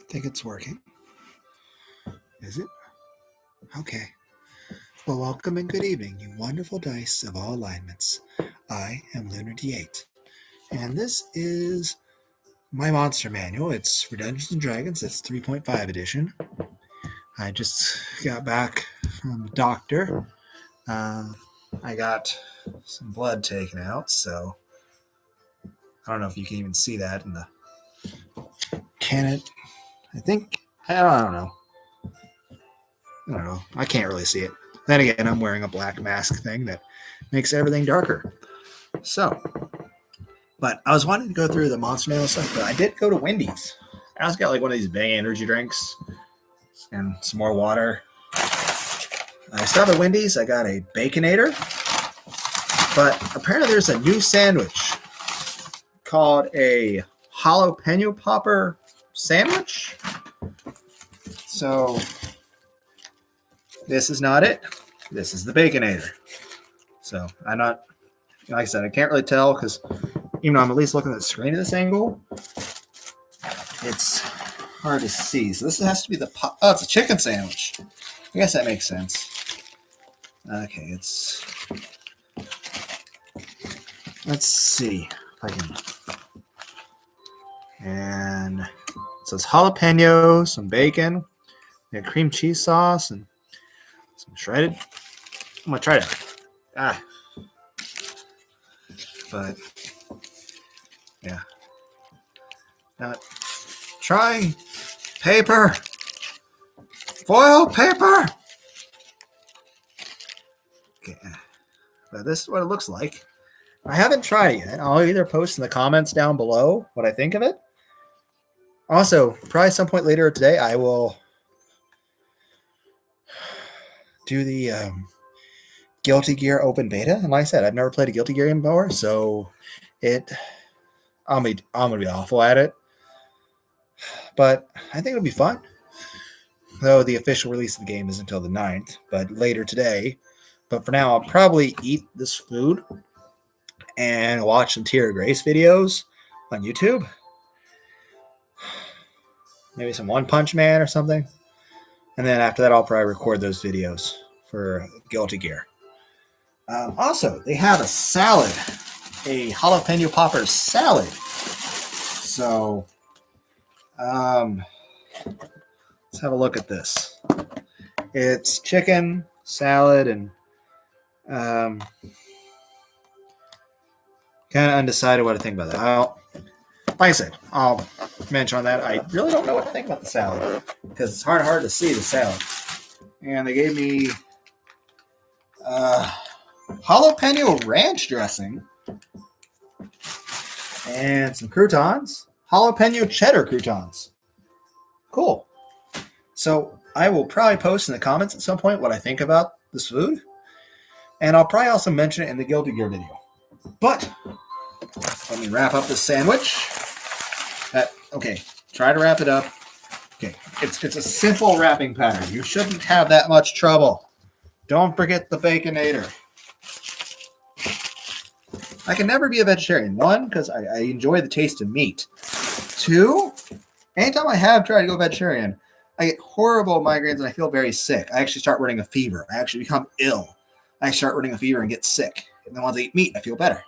think it's working. Is it? Okay. Well, welcome and good evening, you wonderful dice of all alignments. I am Lunar D8, and this is my monster manual. It's for Dungeons and Dragons. It's 3.5 edition. I just got back from the doctor. I got some blood taken out, so I don't know if you can even see that in the. Can it? I think I don't know. I don't know. I can't really see it. Then again, I'm wearing a black mask thing that makes everything darker. So, but I was wanting to go through the monster manual stuff, but I did go to Wendy's. I also got like one of these Bang energy drinks and some more water. I stopped at Wendy's. I got a Baconator, but apparently there's a new sandwich called a jalapeno popper sandwich. So this is not it. This is the Baconator. So I'm not, like I said, I can't really tell because even though I'm at least looking at the screen at this angle, it's hard to see. So this has to be the it's a chicken sandwich. I guess that makes sense. Okay, let's see if I can. And so it's jalapeno, some bacon, and cream cheese sauce, and some shredded. I'm gonna try that. But yeah, not trying paper, foil paper. Okay, but this is what it looks like. I haven't tried it yet. I'll either post in the comments down below what I think of it. Also, probably some point later today, I will do the Guilty Gear open beta. And like I said, I've never played a Guilty Gear game before, so I'm gonna be awful at it. But I think it'll be fun. Though the official release of the game is until the 9th, but later today. But for now, I'll probably eat this food and watch some Tier of Grace videos on YouTube. Maybe some One Punch Man or something. And then after that, I'll probably record those videos for Guilty Gear. Also, they have a salad, a jalapeno popper salad. So, let's have a look at this. It's chicken, salad, and kind of undecided what to think about that. Like I said, I'll mention on that. I really don't know what to think about the salad because it's hard to see the salad. And they gave me jalapeno ranch dressing and some croutons, jalapeno cheddar croutons. Cool. So I will probably post in the comments at some point what I think about this food. And I'll probably also mention it in the Guilty Gear video. But let me wrap up this sandwich. Okay, try to wrap it up. Okay, it's a simple wrapping pattern. You shouldn't have that much trouble. Don't forget the Baconator. I can never be a vegetarian. 1, because I enjoy the taste of meat. 2, anytime I have tried to go vegetarian, I get horrible migraines and I feel very sick. I actually start running a fever. I actually become ill. I start running a fever and get sick. And then once I eat meat, I feel better.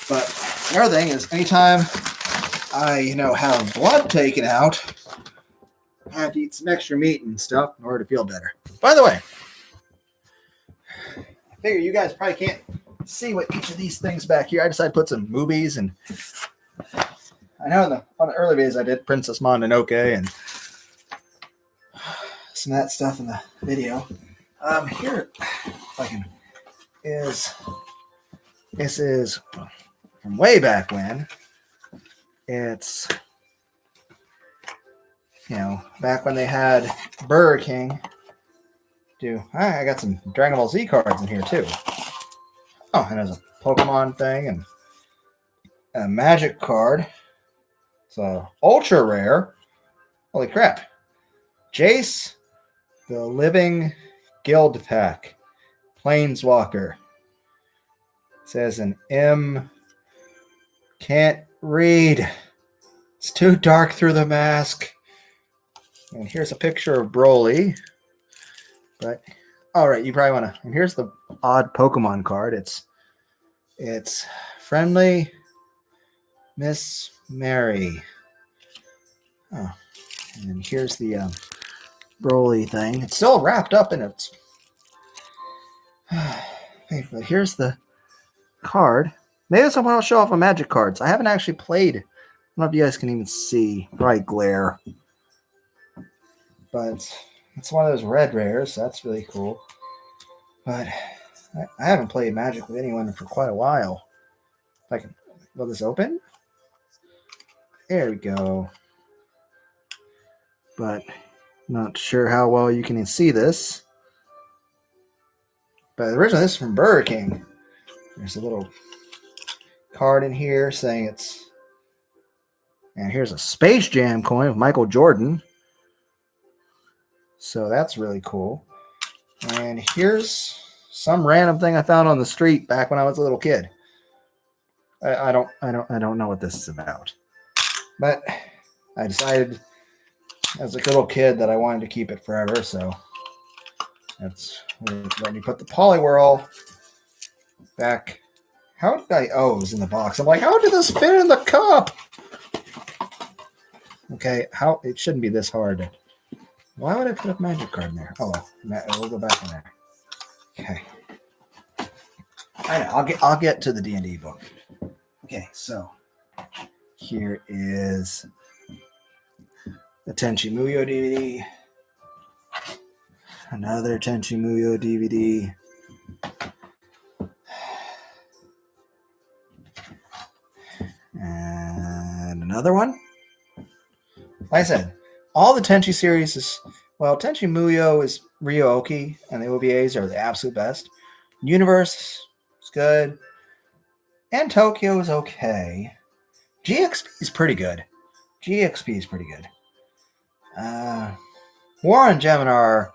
But the other thing is, anytime I, have blood taken out, I have to eat some extra meat and stuff in order to feel better. By the way, I figure you guys probably can't see what each of these things back here. I decided to put some movies, and I know on the early days I did Princess Mononoke and some of that stuff in the video. Here, if I can, this is from way back when. It's, back when they had Burger King. I got some Dragon Ball Z cards in here too. Oh, and there's a Pokemon thing and a Magic card. So ultra rare. Holy crap. Jace, the Living Guild Pack. Planeswalker. It says an M. Can't read. It's too dark through the mask. And here's a picture of Broly. But all right, you probably want to. And here's the odd Pokemon card. It's friendly Miss Mary. Oh, and here's the Broly thing. It's still wrapped up in its. Here's the card. Maybe someone will show off my magic cards. I haven't actually played. I don't know if you guys can even see. Probably glare. But it's one of those red rares. So that's really cool. But I haven't played Magic with anyone for quite a while. If I can, will this open? There we go. But not sure how well you can see this. But originally this is from Burger King. There's a little card in here saying it's. And here's a Space Jam coin with Michael Jordan. So that's really cool. And here's some random thing I found on the street back when I was a little kid. I don't know what this is about. But I decided as a little kid that I wanted to keep it forever, so that's let me put the Poliwhirl back. How did I? Oh, it was in the box. I'm like, how did this fit in the cup? Okay, how it shouldn't be this hard. Why would I put a magic card in there? Oh well, we'll go back in there. Okay, I know. I'll get to the D&D book. Okay, so here is the Tenchi Muyo DVD. Another Tenchi Muyo DVD. And another one. Like I said, all the Tenchi series is, well, Tenchi Muyo is Ryo-Oki, and the OVAs are the absolute best. Universe is good. And Tokyo is okay. GXP is pretty good. War on Geminar,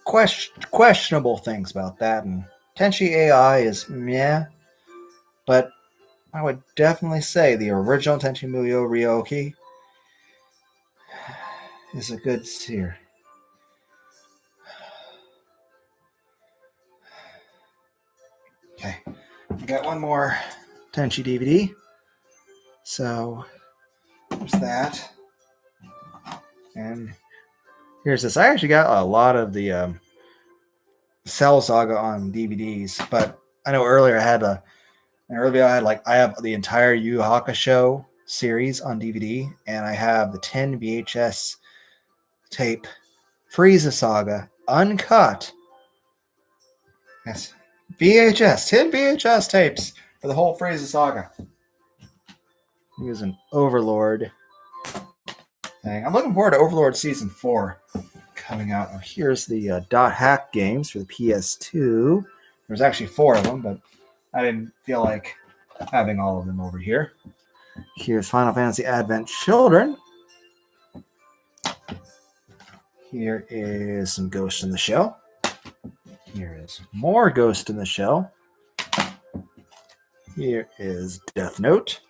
questionable things about that, and Tenchi AI is meh, but I would definitely say the original Tenchi Muyo Ryo-Oki is a good seer. Okay, I got one more Tenchi DVD. So there's that. And here's this. I actually got a lot of the Cell Saga on DVDs, but I know earlier I had I have the entire Yu Yu Hakusho series on DVD, and I have the 10 VHS tape Frieza Saga uncut. Yes, VHS, 10 VHS tapes for the whole Frieza Saga. He was an Overlord thing. I'm looking forward to Overlord Season 4 coming out. Oh, here's the Dot Hack games for the PS2. There's actually 4 of them, but I didn't feel like having all of them over here. Here's Final Fantasy Advent Children. Here is some Ghost in the Shell. Here is more Ghost in the Shell. Here is Death Note.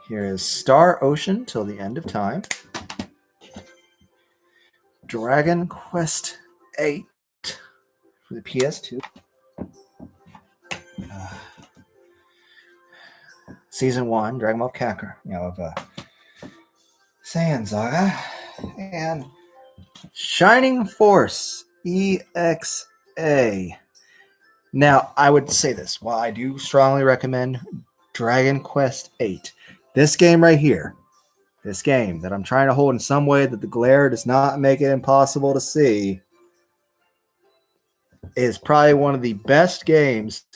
Here is Star Ocean Till the End of Time. Dragon Quest 8 for the PS2. Season 1, Dragon Ball Kakarot, of Saiyan Saga. And Shining Force EXA. Now, I would say this. While I do strongly recommend Dragon Quest 8, this game right here, this game that I'm trying to hold in some way that the glare does not make it impossible to see, is probably one of the best games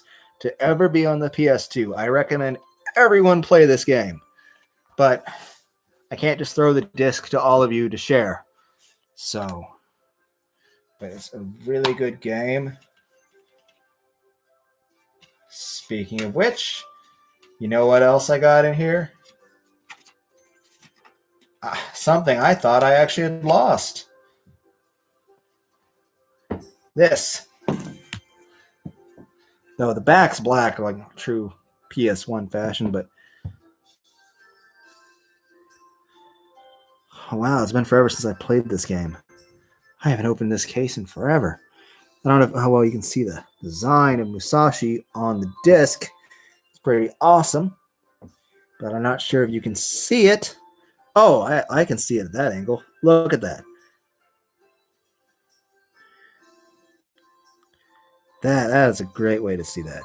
to ever be on the PS2. I recommend everyone play this game. But I can't just throw the disc to all of you to share. So, but it's a really good game. Speaking of which, you know what else I got in here? Something I thought I actually had lost. This. No, the back's black like true PS1 fashion, but Oh, wow, it's been forever since I played this game. I haven't opened this case in forever. I don't know how well you can see the design of Musashi on the disc. It's pretty awesome, but I'm not sure if you can see it. Oh, I can see it at that angle. Look at that. That is a great way to see that.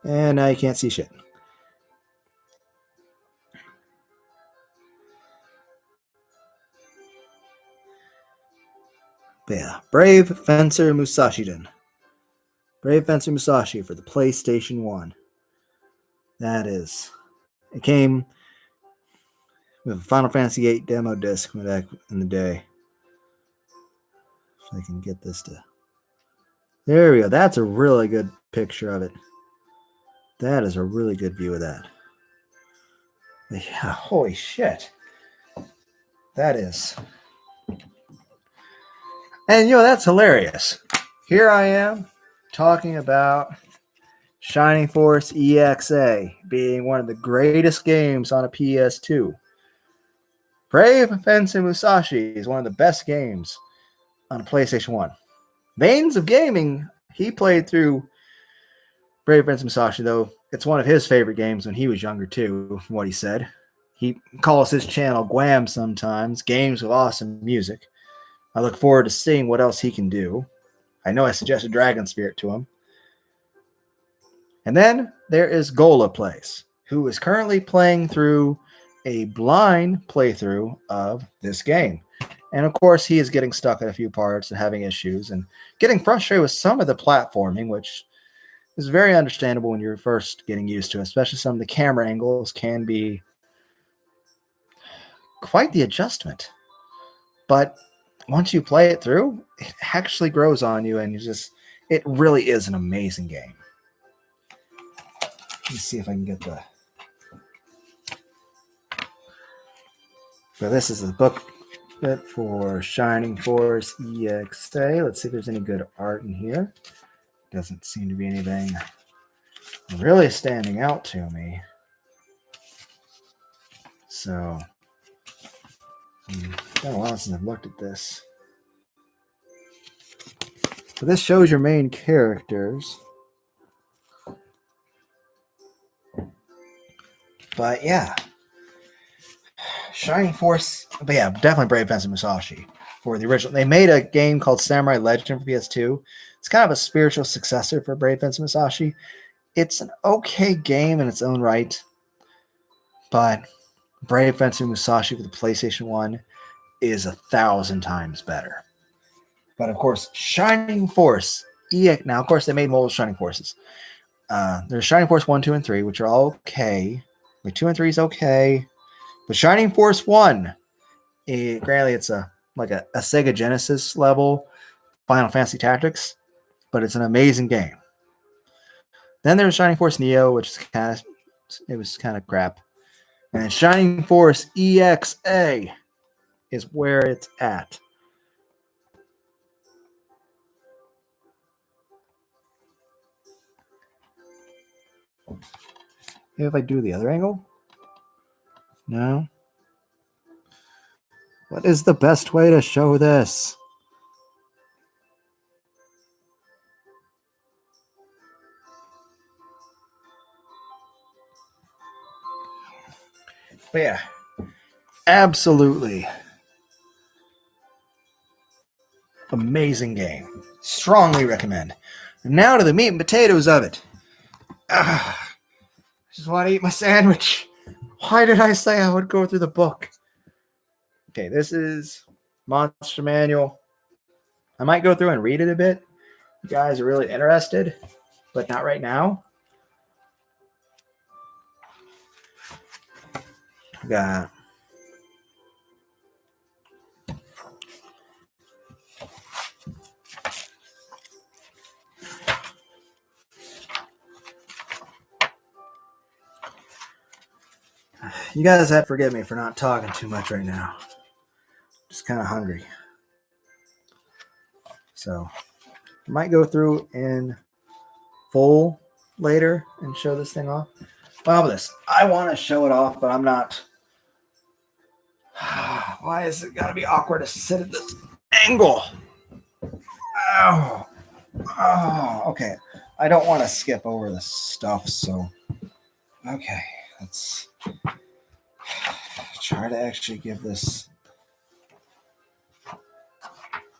And now you can't see shit. But yeah, Brave Fencer Musashiden. Brave Fencer Musashi for the PlayStation 1. That is. It came with a Final Fantasy VIII demo disc back in the day. If I can get this to. There we go. That's a really good picture of it. That is a really good view of that. But yeah, holy shit. That is. And that's hilarious. Here I am talking about Shining Force EXA being one of the greatest games on a PS2. Brave Fencer Musashi is one of the best games on a PlayStation 1. Veins of Gaming, he played through Brave Fencer Musashi, though. It's one of his favorite games when he was younger, too, from what he said. He calls his channel Guam sometimes, Games with Awesome Music. I look forward to seeing what else he can do. I know I suggested Dragon Spirit to him. And then there is Gola Plays, who is currently playing through a blind playthrough of this game. And of course, he is getting stuck at a few parts and having issues and getting frustrated with some of the platforming, which is very understandable when you're first getting used to it, especially some of the camera angles can be quite the adjustment. But once you play it through, it actually grows on you, and it really is an amazing game. Let me see if I can get the. So this is the book for Shining Force EXA. Let's see if there's any good art in here. Doesn't seem to be anything really standing out to me. So, it's been a while since I've looked at this. So this shows your main characters. But yeah, Shining Force. But yeah, definitely Brave Fencer Musashi for the original. They made a game called Samurai Legend for PS2. It's kind of a spiritual successor for Brave Fencer Musashi. It's an okay game in its own right, but Brave Fencer Musashi for the PlayStation 1 is 1,000 times better. But of course, Shining Force EX. Now, of course, they made multiple Shining Forces. There's Shining Force 1, 2, and 3, which are all okay. Like 2 and 3 is okay. But Shining Force 1, granted, it's like a Sega Genesis level Final Fantasy Tactics, but it's an amazing game. Then there's Shining Force Neo, which was kind of crap. And Shining Force EXA is where it's at. If I do the other angle? No. What is the best way to show this? But yeah, absolutely amazing game. Strongly recommend. Now to the meat and potatoes of it. I just want to eat my sandwich. Why did I say I would go through the book? Okay, this is Monster Manual. I might go through and read it a bit. You guys are really interested, but not right now. Got you guys have to forgive me for not talking too much right now. Just kind of hungry. So I might go through in full later and show this thing off. Well, this I want to show it off, but I'm not. Why is it gotta be awkward to sit at this angle? Oh, okay. I don't want to skip over the stuff, so okay, let's try to actually give this.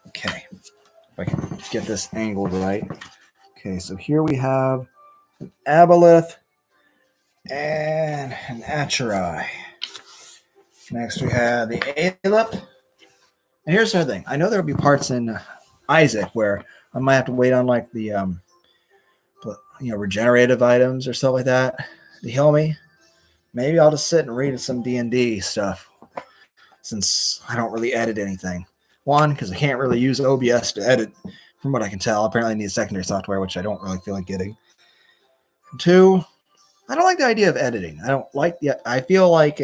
Okay, if I can get this angled right. Okay, so here we have an aboleth and an acherai. Next we have the aleph. And here's the other thing. I know there'll be parts in Isaac where I might have to wait on like the regenerative items or stuff like that to heal me. Maybe I'll just sit and read some D&D stuff since I don't really edit anything. One, because I can't really use OBS to edit, from what I can tell. Apparently I need secondary software, which I don't really feel like getting. Two, I don't like the idea of editing. I feel like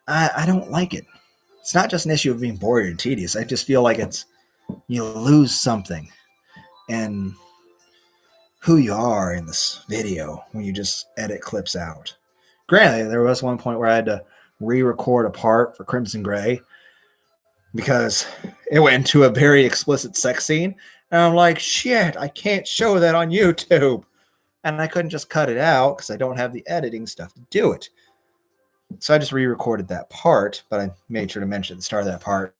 I don't like it. It's not just an issue of being bored and tedious. I just feel like you lose something in who you are in this video when you just edit clips out. Granted, there was one point where I had to re-record a part for Crimson Gray because it went into a very explicit sex scene. And I'm like, shit, I can't show that on YouTube. And I couldn't just cut it out because I don't have the editing stuff to do it. So I just re-recorded that part, but I made sure to mention at the start of that part.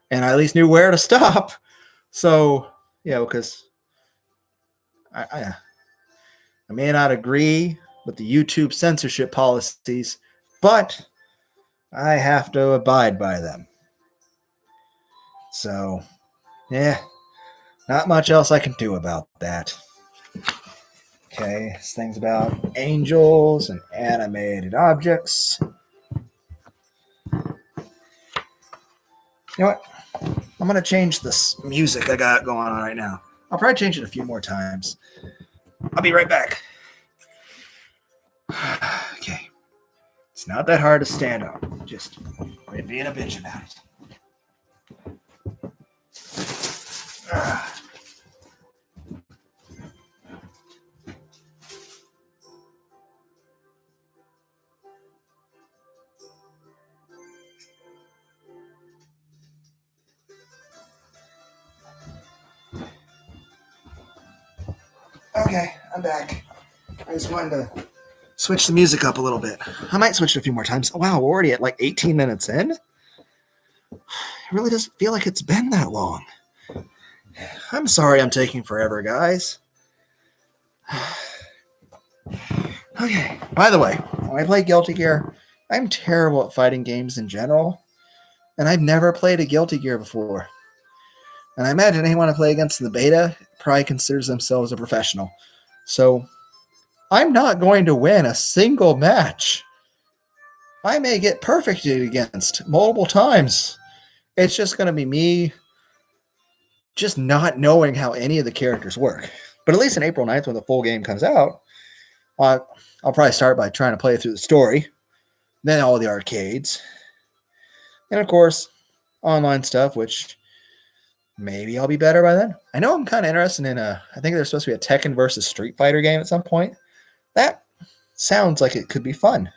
And I at least knew where to stop. So, because I may not agree with the YouTube censorship policies, but I have to abide by them. So, not much else I can do about that. Okay, this thing's about angels and animated objects. You know what? I'm going to change this music I got going on right now. I'll probably change it a few more times. I'll be right back. Okay. It's not that hard to stand up. Just quit being a bitch about it. Okay, I'm back. I just wanted to switch the music up a little bit. I might switch it a few more times. Wow, we're already at like 18 minutes in. It really doesn't feel like it's been that long. I'm sorry I'm taking forever, guys. Okay, by the way, when I play Guilty Gear, I'm terrible at fighting games in general, and I've never played a Guilty Gear before. And I imagine anyone I play against in the beta probably considers themselves a professional. So I'm not going to win a single match. I may get perfected against multiple times. It's just going to be me just not knowing how any of the characters work. But at least on April 9th, when the full game comes out, I'll probably start by trying to play through the story, then all the arcades, and of course, online stuff, which maybe I'll be better by then. I know I'm kind of interested in I think there's supposed to be a Tekken versus Street Fighter game at some point. That sounds like it could be fun.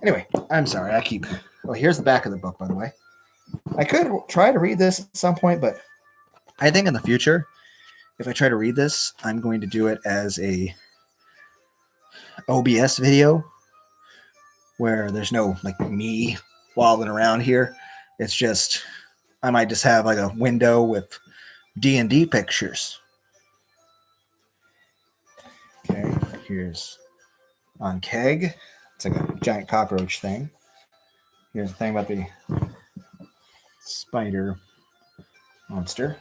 Anyway, I'm sorry. Well, here's the back of the book, by the way. I could try to read this at some point, but I think in the future, if I try to read this, I'm going to do it as a OBS video where there's no like me wobbling around here. It's just I might just have like a window with D&D pictures. Okay, here's on Keg. It's like a giant cockroach thing. Here's the thing about the spider monster.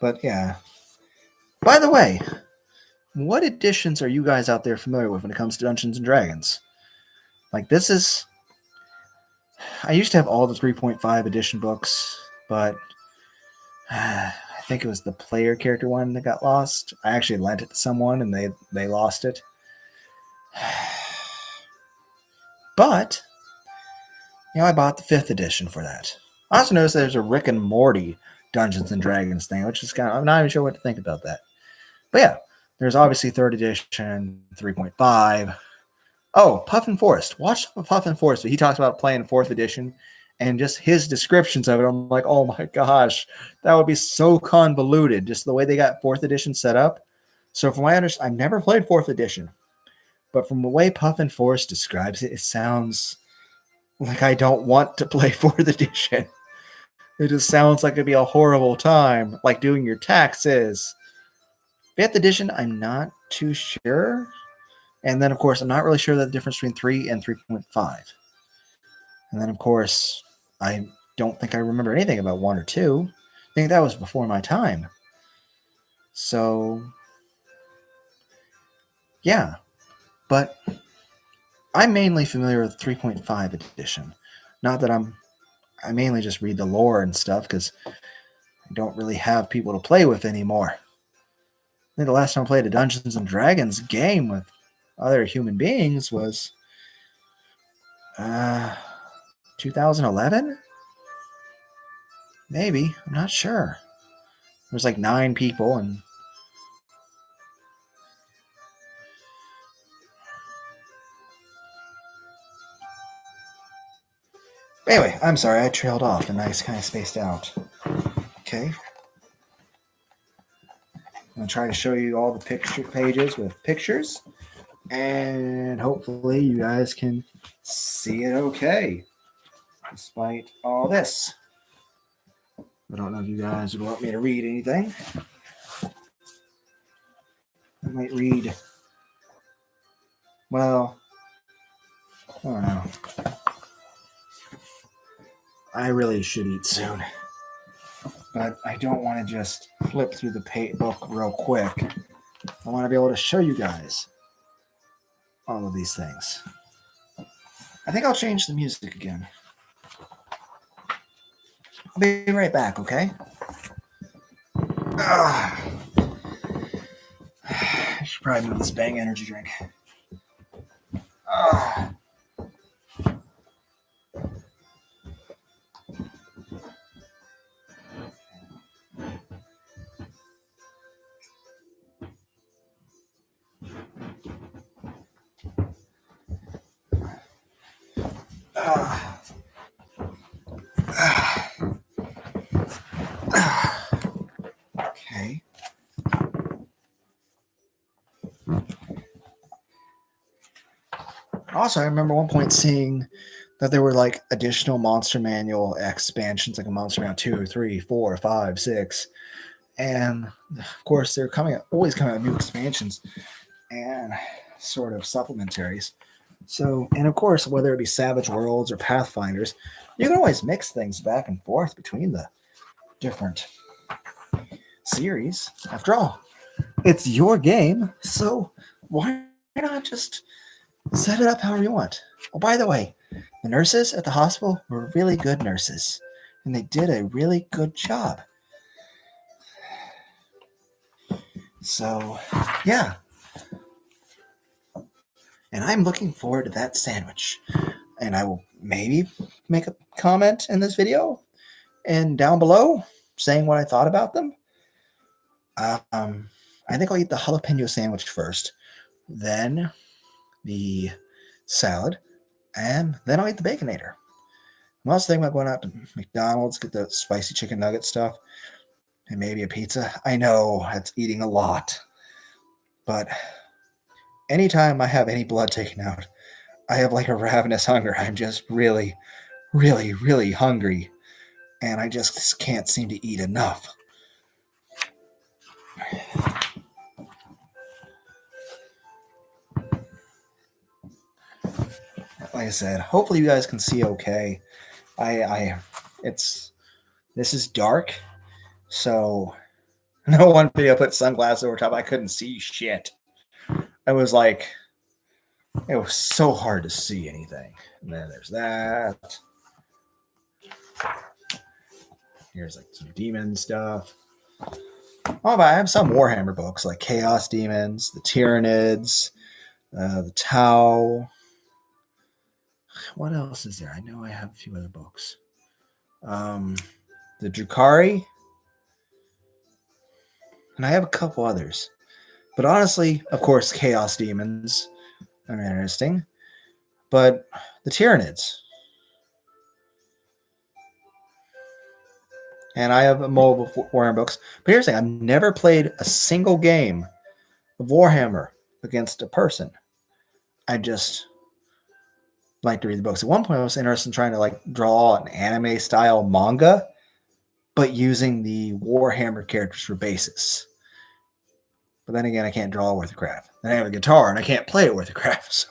But yeah. By the way, what editions are you guys out there familiar with when it comes to Dungeons and Dragons? Like this is... I used to have all the 3.5 edition books, but I think it was the player character one that got lost. I actually lent it to someone and they lost it. But, I bought the 5th edition for that. I also noticed there's a Rick and Morty Dungeons and Dragons thing, which is I'm not even sure what to think about that. But yeah, There's obviously third edition, 3.5. Oh, Puffin Forest. Watch Puffin Forest. He talks about playing fourth edition and just his descriptions of it. I'm like, oh my gosh, that would be so convoluted. Just the way they got fourth edition set up. So from my understanding, I've never played fourth edition, but from the way Puffin Forest describes it, it sounds like I don't want to play fourth edition. It just sounds like it'd be a horrible time, like doing your taxes. Fifth edition, I'm not too sure. And then, of course, I'm not really sure the difference between 3 and 3.5. And then, of course, I don't think I remember anything about 1 or 2. I think that was before my time. So, yeah. But I'm mainly familiar with 3.5 edition. Not that I mainly just read the lore and stuff because I don't really have people to play with anymore. I think the last time I played a Dungeons and Dragons game with other human beings was 2011? Maybe. I'm not sure. There's like 9 people and anyway, I'm sorry, I trailed off and I kind of spaced out. Okay. I'm going to try to show you all the picture pages with pictures, and hopefully you guys can see it okay, despite all this. I don't know if you guys would want me to read anything. I might read, well, I don't know. I really should eat soon. But I don't want to just flip through the book real quick. I want to be able to show you guys all of these things. I think I'll change the music again. I'll be right back, okay? I should probably move this Bang energy drink. Okay. Also, I remember one point seeing that there were like additional Monster Manual expansions, like a Monster Manual 2, 3, 4, 5, 6. And of course, they're always coming out with new expansions and sort of supplementaries. So, and of course, whether it be Savage Worlds or Pathfinders, you can always mix things back and forth between the different series. After all, it's your game, so why not just set it up however you want? Oh, by the way, the nurses at the hospital were really good nurses, and they did a really good job. So, yeah. And I'm looking forward to that sandwich. And I will maybe make a comment in this video and down below saying what I thought about them. I think I'll eat the jalapeno sandwich first, then the salad, and then I'll eat the Baconator. I'm also thinking about going out to McDonald's, get the spicy chicken nugget stuff, and maybe a pizza. I know that's eating a lot, but anytime I have any blood taken out, I have like a ravenous hunger. I'm just really, really, really hungry, and I just can't seem to eat enough. Like I said, hopefully you guys can see okay. This is dark, so no one video put sunglasses over top. I couldn't see shit. I was like, it was so hard to see anything. And then there's that. Here's like some demon stuff. Oh, but I have some Warhammer books like Chaos Demons, the Tyranids, the Tau. What else is there? I know I have a few other books. The Drukhari. And I have a couple others. But honestly, of course, Chaos Demons are interesting. But the Tyranids. And I have mobile Warhammer books. But here's the thing, I've never played a single game of Warhammer against a person. I just like to read the books. At one point, I was interested in trying to like draw an anime style manga, but using the Warhammer characters for basis. But then again, I can't draw worth a crap. Then I have a guitar and I can't play it worth a crap. So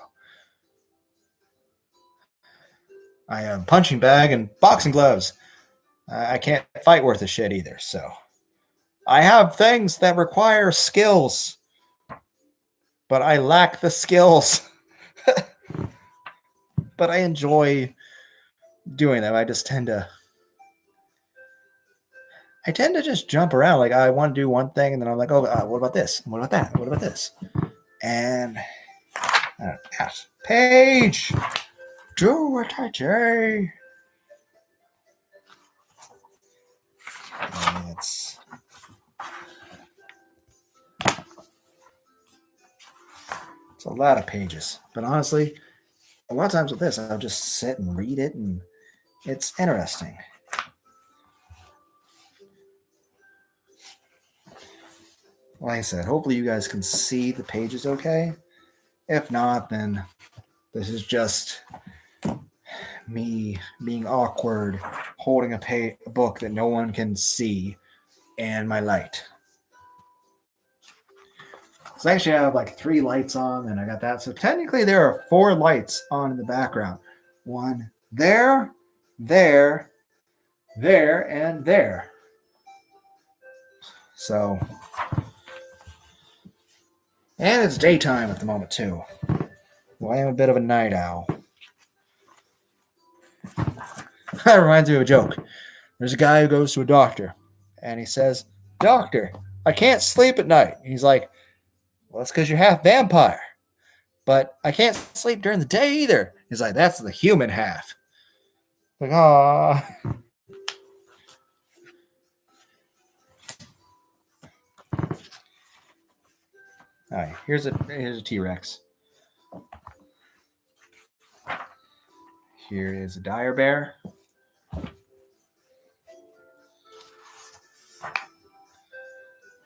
I have a punching bag and boxing gloves. I can't fight worth a shit either. So I have things that require skills, but I lack the skills. But I enjoy doing them. I tend to just jump around. Like I want to do one thing, and then I'm like, oh, what about this? What about that? What about this? And Paige, do what I say. It's a lot of pages, but honestly, a lot of times with this, I'll just sit and read it, and it's interesting. Like I said, hopefully you guys can see the pages okay. If not, then this is just me being awkward, holding a book that no one can see, and my light. So actually I have like 3 lights on, and I got that. So technically there are 4 lights on in the background. One there, there, there, and there. So, and it's daytime at the moment too. Well, I am a bit of a night owl. That reminds me of a joke. There's a guy who goes to a doctor, and he says, "Doctor, I can't sleep at night." And he's like, "Well, that's because you're half vampire." "But I can't sleep during the day either." He's like, "That's the human half." Like, ah. All right, here's a T-Rex. Here is a dire bear.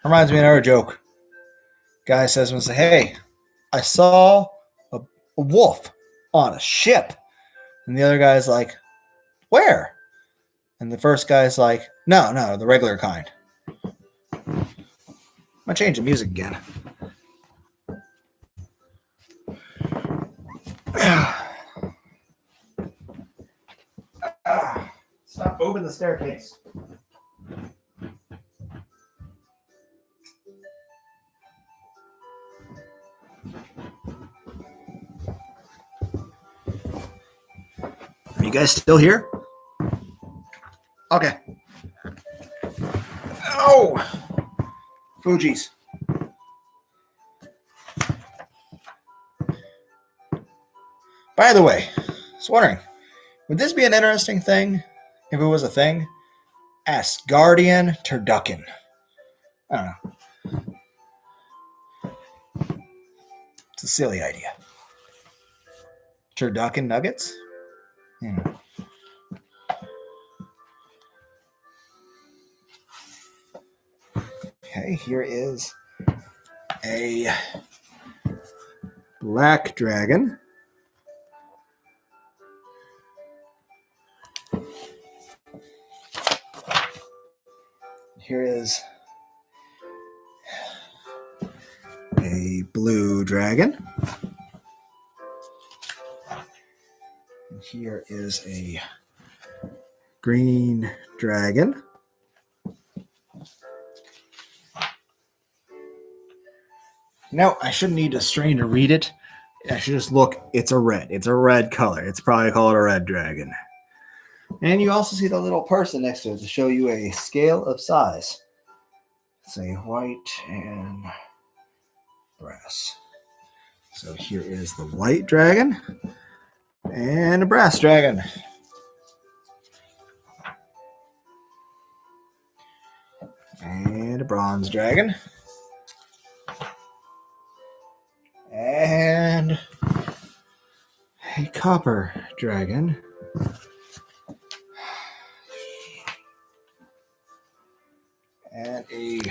Reminds me of another joke. Guy says, "Hey, I saw a wolf on a ship." And the other guy's like, "Where?" And the first guy's like, no, the regular kind. I'm gonna change the music again. Stop moving the staircase. Are you guys still here? Okay. Oh! Fuji's. By the way, I was wondering, would this be an interesting thing if it was a thing? Asgardian turducken. I don't know. It's a silly idea. Turducken nuggets? Yeah. Okay, here is a black dragon. Here is a blue dragon. And here is a green dragon. No, I shouldn't need a strain to read it. I should just look. It's a red. It's a red color. It's probably called a red dragon. And you also see the little person next to it to show you a scale of size. It's a white and brass. So here is the white dragon and a brass dragon. And a bronze dragon. and a copper dragon, and a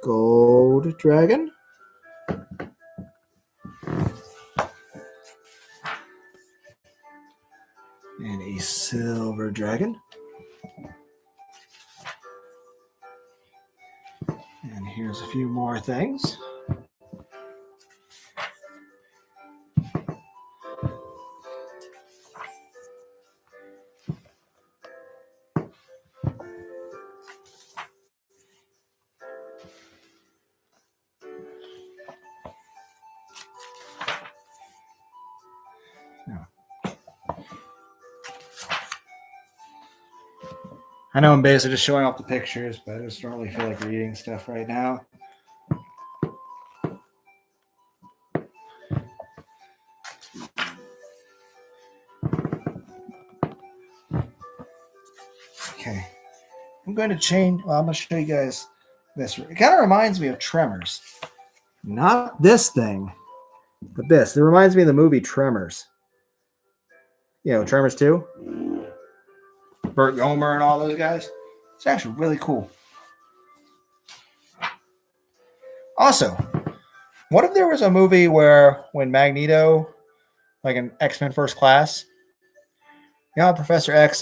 gold dragon, and a silver dragon. And here's a few more things. I know I'm basically just showing off the pictures, but I just don't really feel like reading stuff right now. Okay. I'm going to change. Well, I'm going to show you guys this. It kind of reminds me of Tremors. Not this thing, but this. It reminds me of the movie Tremors. You know, Tremors 2. Burt Gomer and all those guys. It's actually really cool. Also, what if there was a movie where when Magneto, like in X-Men First Class, Professor X,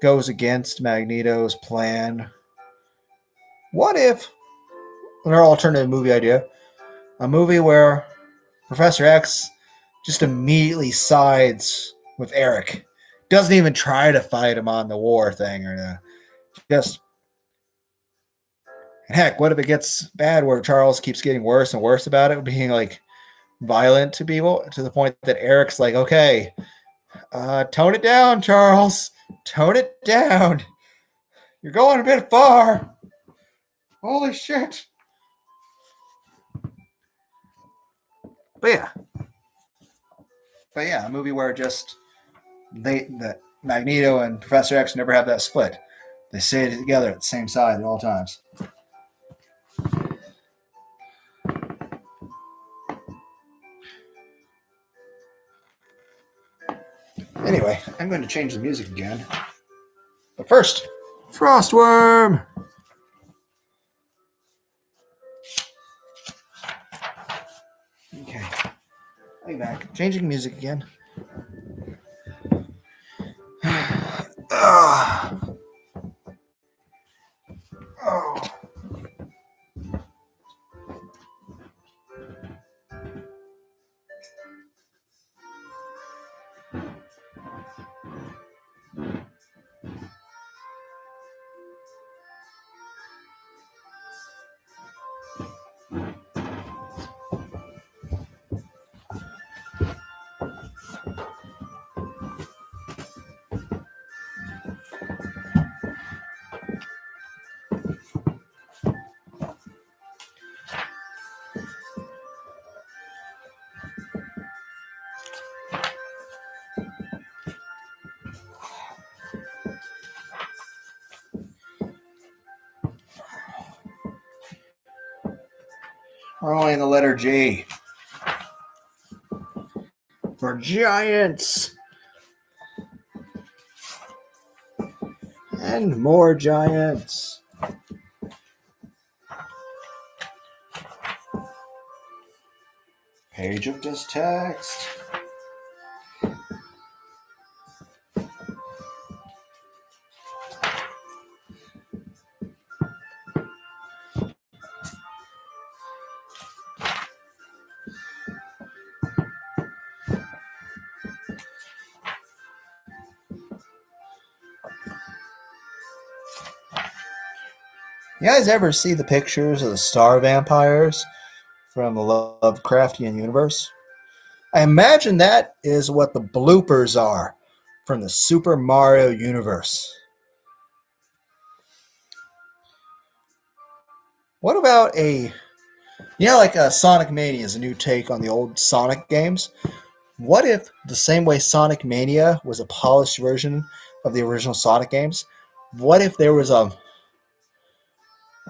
goes against Magneto's plan. What if, another alternative movie idea, a movie where Professor X just immediately sides with Eric, doesn't even try to fight him on the war thing or just. Heck, what if it gets bad where Charles keeps getting worse and worse about it, being like violent to people to the point that Eric's like, okay, tone it down, Charles. Tone it down. You're going a bit far. Holy shit. But yeah, a movie where just that Magneto and Professor X never have that split. They stay together at the same side at all times. Anyway, I'm going to change the music again. But first, Frostworm! Okay. I'll be back. Changing music again. Oh. We're only in the letter G. For giants. And more giants. Page of this text. You guys ever see the pictures of the star vampires from the Lovecraftian universe? I imagine that is what the bloopers are from the Super Mario universe. What about like Sonic Mania is a new take on the old Sonic games? What if the same way Sonic Mania was a polished version of the original Sonic games, what if there was a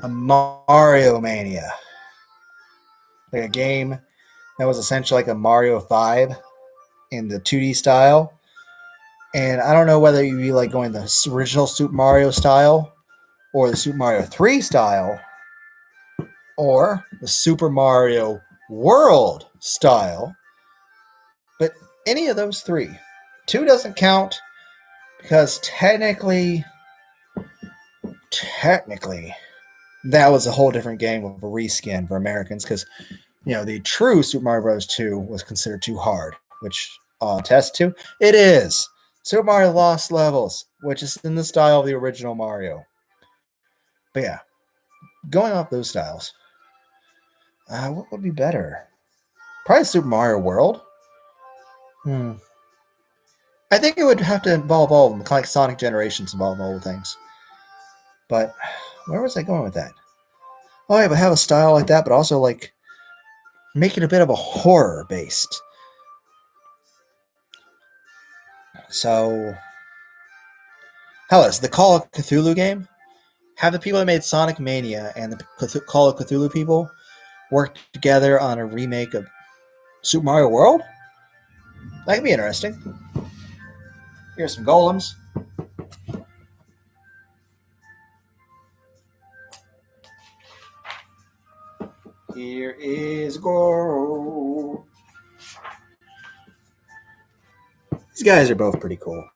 Mario Mania? like a game that was essentially like a Mario 5 in the 2D style. And I don't know whether you'd be like going the original Super Mario style or the Super Mario 3 style or the Super Mario World style, but any of those three. 2 doesn't count because technically, that was a whole different game with a reskin for Americans because, the true Super Mario Bros. 2 was considered too hard, which I'll attest to. It is. Super Mario Lost Levels, which is in the style of the original Mario. But yeah, going off those styles, what would be better? Probably Super Mario World. I think it would have to involve all of them, kind of like Sonic Generations involve all the things. But where was I going with that? Oh, yeah, but have a style like that, but also like make it a bit of a horror based. So, how is the Call of Cthulhu game? Have the people that made Sonic Mania and the Call of Cthulhu people work together on a remake of Super Mario World? That could be interesting. Here's some golems. Here is gold. These guys are both pretty cool.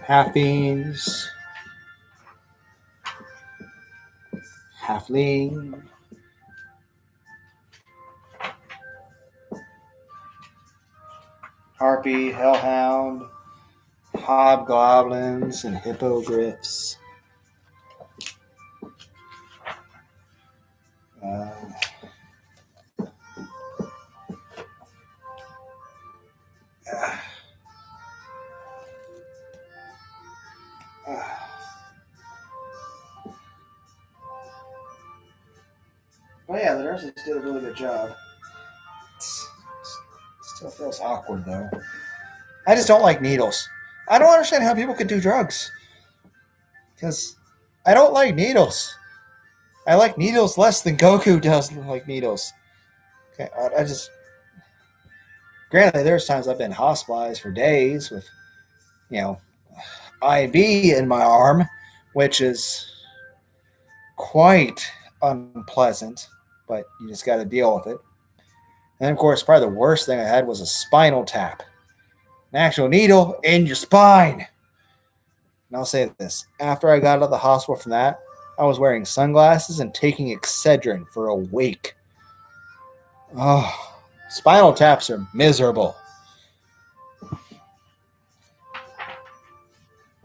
Half beans, halfling, harpy, hellhound, hobgoblins, and hippogriffs. Uh, Oh yeah, the nurses did a really good job. Still feels awkward though. I just don't like needles. I don't understand how people could do drugs. Because I don't like needles. I like needles less than Goku does like needles. Okay, I just. Granted, there's times I've been hospitalized for days with, you know, IV in my arm, which is quite unpleasant, but you just got to deal with it. And of course, probably the worst thing I had was a spinal tap, an actual needle in your spine. And I'll say this: after I got out of the hospital from that, I was wearing sunglasses and taking Excedrin for a week. Oh, spinal taps are miserable.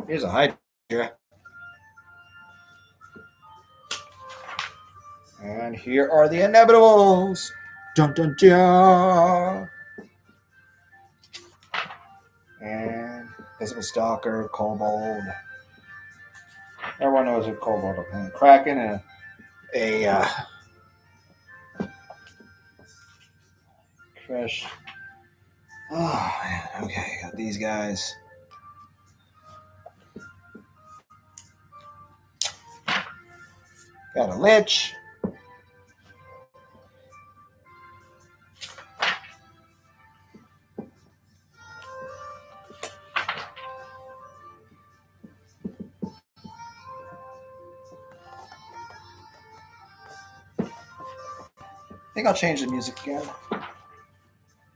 Here's a Hydra. And here are the inevitables. Dun dun dun. And Visible Stalker, Kobold. Everyone knows a Kobold. And Kraken and a Crush. Oh, man. Okay, got these guys. Got a Lich. I think I'll change the music again.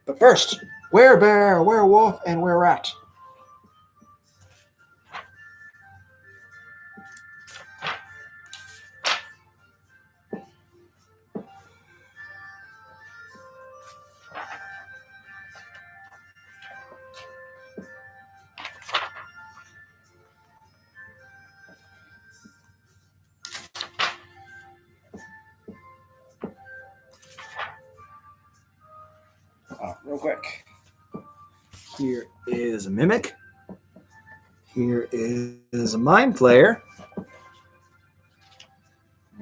But first, Werebear, Werewolf, and Wererat. real quick. Here is a mimic. Here is a mind flayer.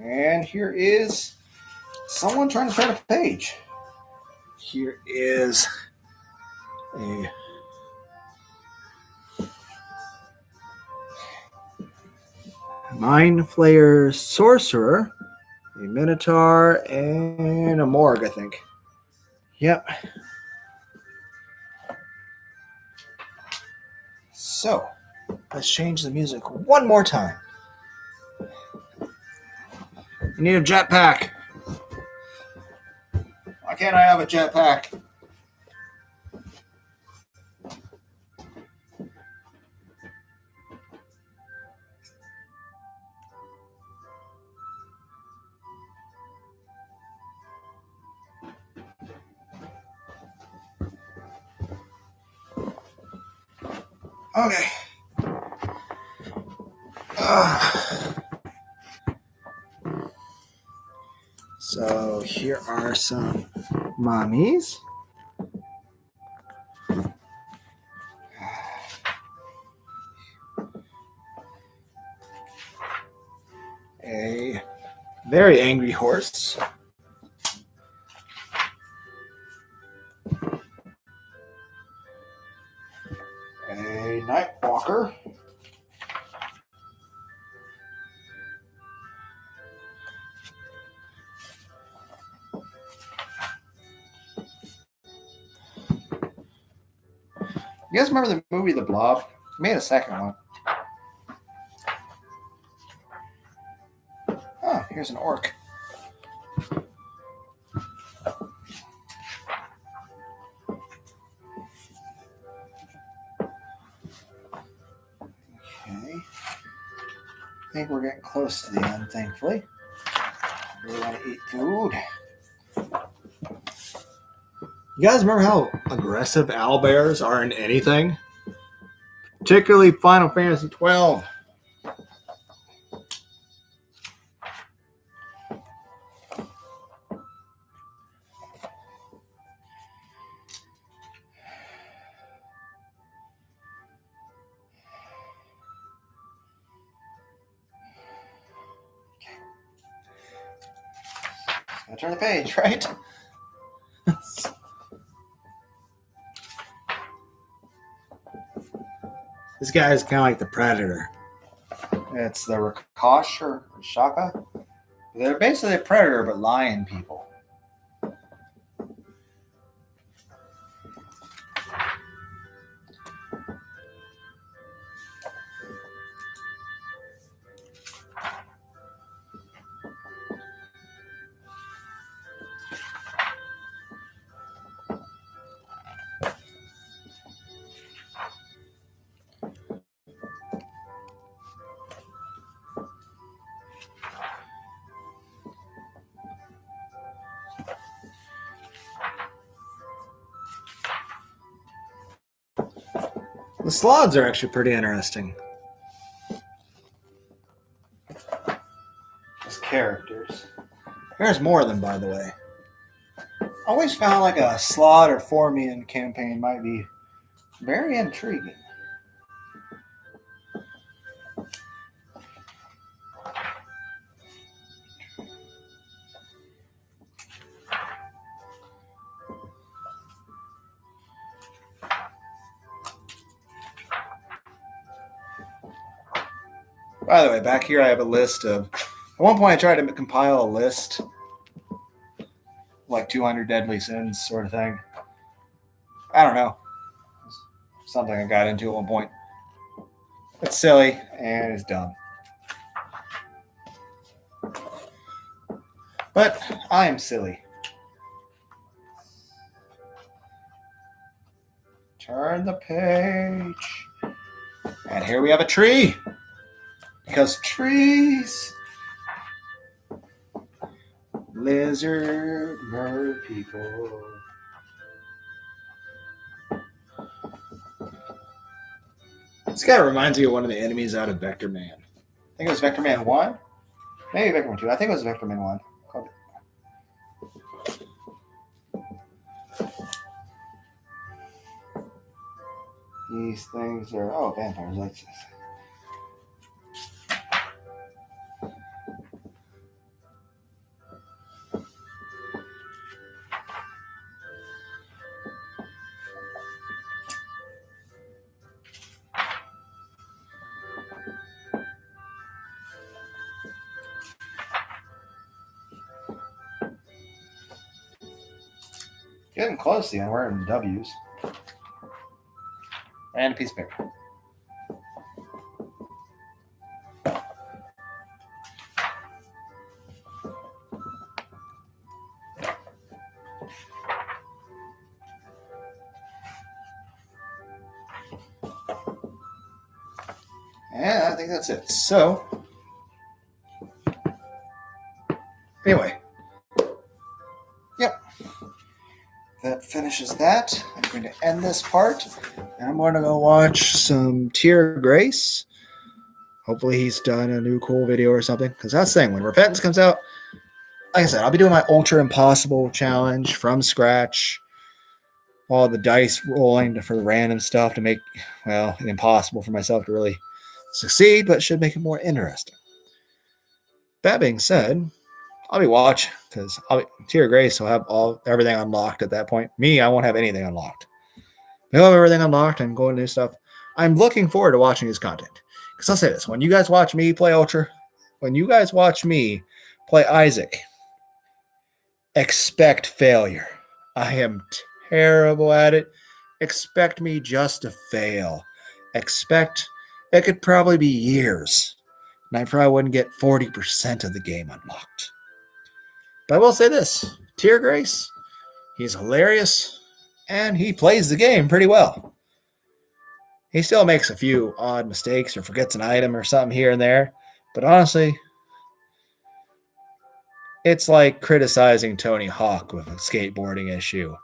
And here is someone trying to turn a page. Here is a mind flayer sorcerer, a minotaur, and a morgue, I think. Yep. So, let's change the music one more time. You need a jetpack. Why can't I have a jetpack? Okay. So here are some mommies. A very angry horse. A night walker. You guys remember the movie The Blob? They made a second one. Oh, here's an orc. Okay. I think we're getting close to the end, thankfully. We want to eat food. You guys remember how aggressive owlbears are in anything? Particularly Final Fantasy 12. Gotta turn the page, right? This guy is kind of like the Predator. It's the Rakash or Shaka. They're basically a predator, but lion people. The sloths are actually pretty interesting. As characters. There's more of them, by the way. I always found like a sloth or Formian campaign might be very intriguing. By the way, back here I have a list of... At one point I tried to compile a list, like 200 deadly sins sort of thing. I don't know. Something I got into at one point. It's silly and it's dumb. But I am silly. Turn the page. And here we have a tree. Because trees. Lizard bird people. This guy reminds me of one of the enemies out of Vector Man. I think it was Vector Man 1. Maybe Vector Man 2. I think it was Vector Man 1. These things are vampires. That's getting close to the end. We're in W's. And a piece of paper. And I think that's it. So, anyway. Yep. That finishes that. I'm going to end this part. And I'm going to go watch some Tear Grace. Hopefully he's done a new cool video or something. Because that's the thing. When Repentance comes out, like I said, I'll be doing my Ultra Impossible challenge from scratch. All the dice rolling for random stuff to make, it impossible for myself to really succeed, but it should make it more interesting. That being said, I'll be watching because Tear Grace will have everything unlocked at that point. Me, I won't have anything unlocked. He'll have everything unlocked and going to new stuff. I'm looking forward to watching his content. Because I'll say this, when you guys watch me play Ultra, when you guys watch me play Isaac, expect failure. I am terrible at it. Expect me just to fail. Expect it could probably be years, and I probably wouldn't get 40% of the game unlocked. But I will say this, Tear Grace, he's hilarious, and he plays the game pretty well. He still makes a few odd mistakes or forgets an item or something here and there, but honestly, it's like criticizing Tony Hawk with a skateboarding issue.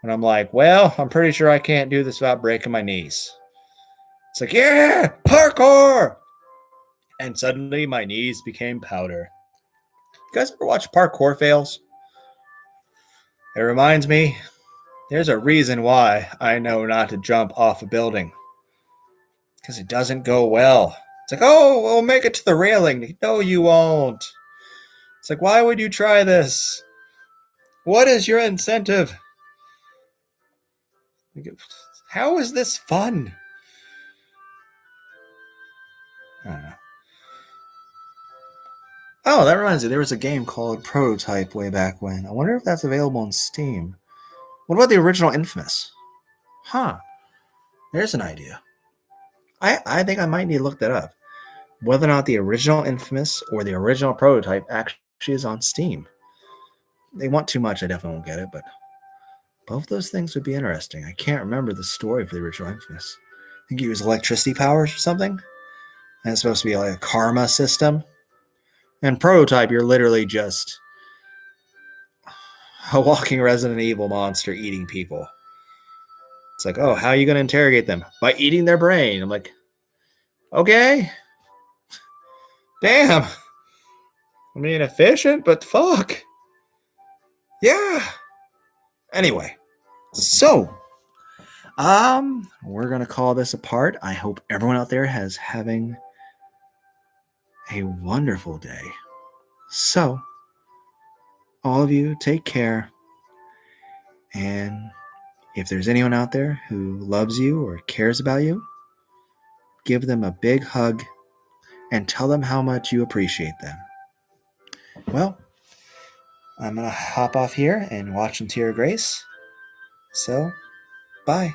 And I'm like, well, I'm pretty sure I can't do this without breaking my knees. It's like, yeah, parkour! And suddenly my knees became powder. You guys ever watch parkour fails? It reminds me, there's a reason why I know not to jump off a building. Because it doesn't go well. It's like, oh, we'll make it to the railing. No, you won't. It's like, why would you try this? What is your incentive? How is this fun? I don't know. Oh, that reminds me. There was a game called Prototype way back when. I wonder if that's available on Steam. What about the original Infamous? Huh. There's an idea. I think I might need to look that up. Whether or not the original Infamous or the original Prototype actually is on Steam. They want too much, I definitely won't get it, but both those things would be interesting. I can't remember the story for the original Infamous. I think it was electricity powers or something. And it's supposed to be like a karma system. And Prototype, you're literally just a walking Resident Evil monster eating people. It's like, oh, how are you going to interrogate them? By eating their brain. I'm like, okay. Damn. I mean, efficient, but fuck. Yeah. Anyway, so we're going to call this a part. I hope everyone out there is having a wonderful day. So, all of you, take care. And if there's anyone out there who loves you or cares about you, give them a big hug and tell them how much you appreciate them. Well, I'm going to hop off here and watch some Tear Grace. So, bye.